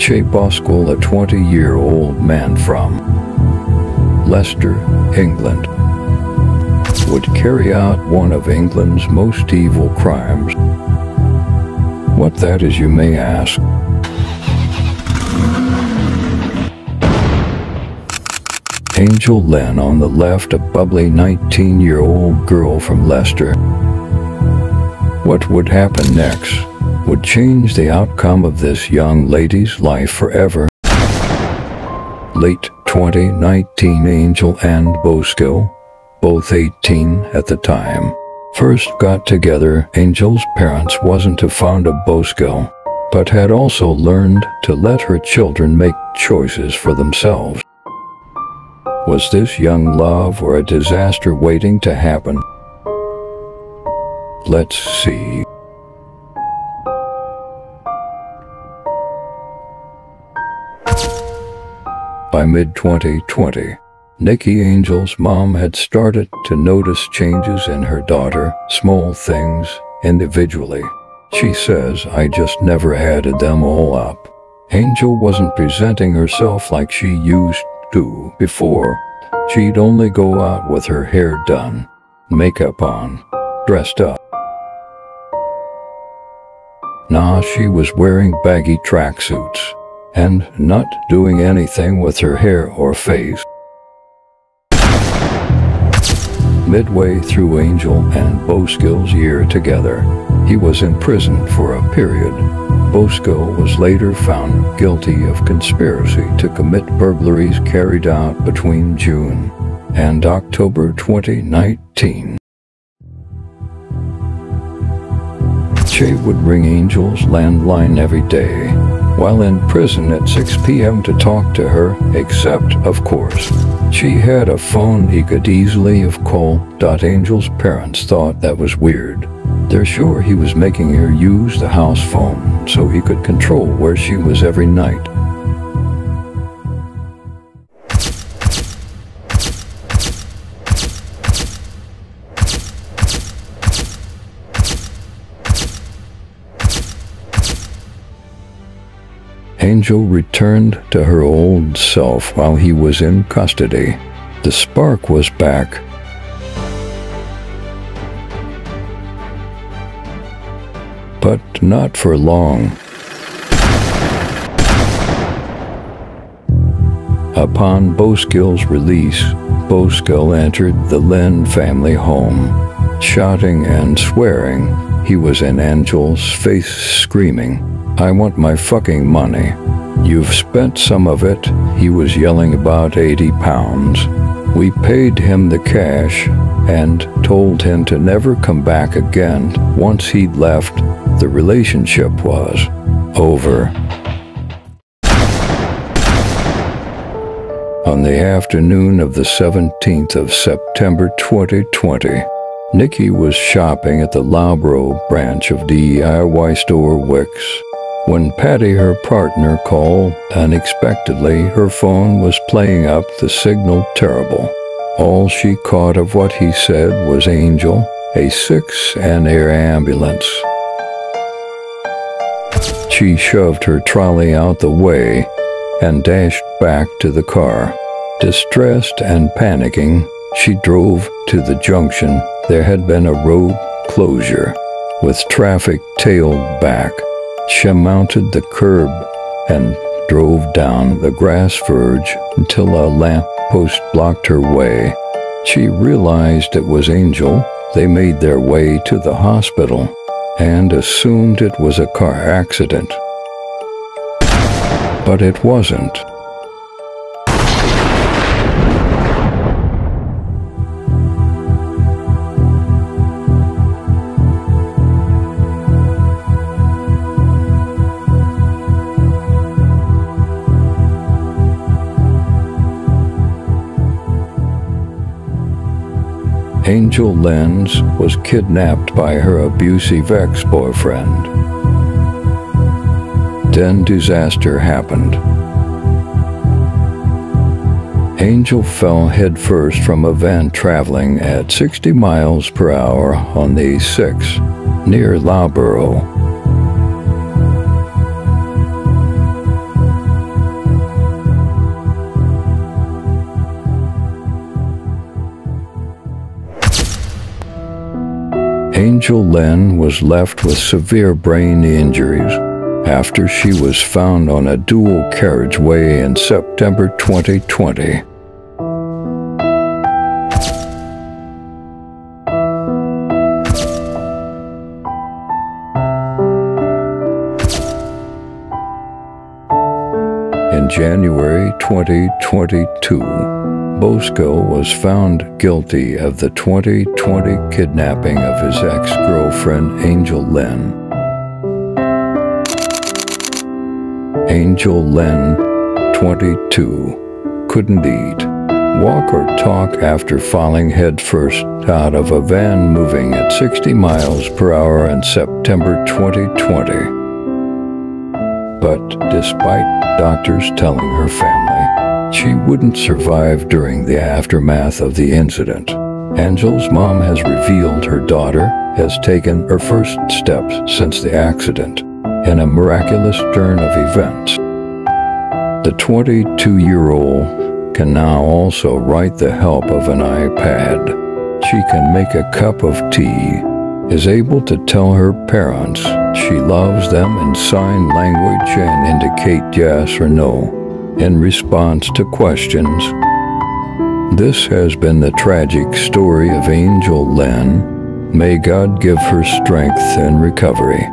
Che Boscail, a 20-year-old man from Leicester, England, would carry out one of England's most evil crimes. What that is, you may ask. Angel Lynne on the left, a bubbly 19-year-old girl from Leicester. What would happen next would change the outcome of this young lady's life forever. Late 2019, Angel and Boscail, both 18 at the time, first got together. Angel's parents wasn't too fond of Boscail, but had also learned to let her children make choices for themselves. Was this young love or a disaster waiting to happen? Let's see. By mid-2020, Nikki, Angel's mom, had started to notice changes in her daughter, small things, individually. She says, "I just never added them all up." Angel wasn't presenting herself like she used to before. She'd only go out with her hair done, makeup on, dressed up. Now she was wearing baggy tracksuits and not doing anything with her hair or face. Midway through Angel and Boscail's year together, he was imprisoned for a period. Boscail was later found guilty of conspiracy to commit burglaries carried out between June and October 2019. Che would ring Angel's landline every day while in prison at 6 p.m. to talk to her, except, of course, she had a phone he could easily have called. Angel's parents thought that was weird. They're sure he was making her use the house phone so he could control where she was every night. Angel returned to her old self while he was in custody. The spark was back. But not for long. Upon Boscail's release, Boscail entered the Lynne family home, shouting and swearing. He was in Angel's face, screaming, "I want my fucking money. You've spent some of it." He was yelling about 80 pounds. We paid him the cash and told him to never come back again. Once he'd left, the relationship was over. On the afternoon of the 17th of September 2020, Nikki was shopping at the Loughborough branch of DIY store Wix when Patty, her partner, called unexpectedly. Her phone was playing up, the signal terrible. All she caught of what he said was Angel, a 6-and-air ambulance. She shoved her trolley out the way and dashed back to the car. Distressed and panicking, she drove to the junction. There had been a road closure, with traffic tailed back. She mounted the curb and drove down the grass verge until a lamp post blocked her way. She realized it was Angel. They made their way to the hospital and assumed it was a car accident. But it wasn't. Angel Lynne was kidnapped by her abusive ex-boyfriend. Then disaster happened. Angel fell headfirst from a van traveling at 60 miles per hour on the A6 near Loughborough. Angel Lynne was left with severe brain injuries after she was found on a dual carriageway in September 2020. In January 2022, Bosco was found guilty of the 2020 kidnapping of his ex-girlfriend Angel Lynne. Angel Lynne, 22, couldn't eat, walk or talk after falling headfirst out of a van moving at 60 miles per hour in September 2020. But despite doctors telling her family she wouldn't survive during the aftermath of the incident, Angel's mom has revealed her daughter has taken her first steps since the accident in a miraculous turn of events. The 22-year-old can now also write the help of an iPad. She can make a cup of tea, is able to tell her parents she loves them in sign language and indicate yes or no in response to questions. This has been the tragic story of Angel Lynne. May God give her strength and recovery.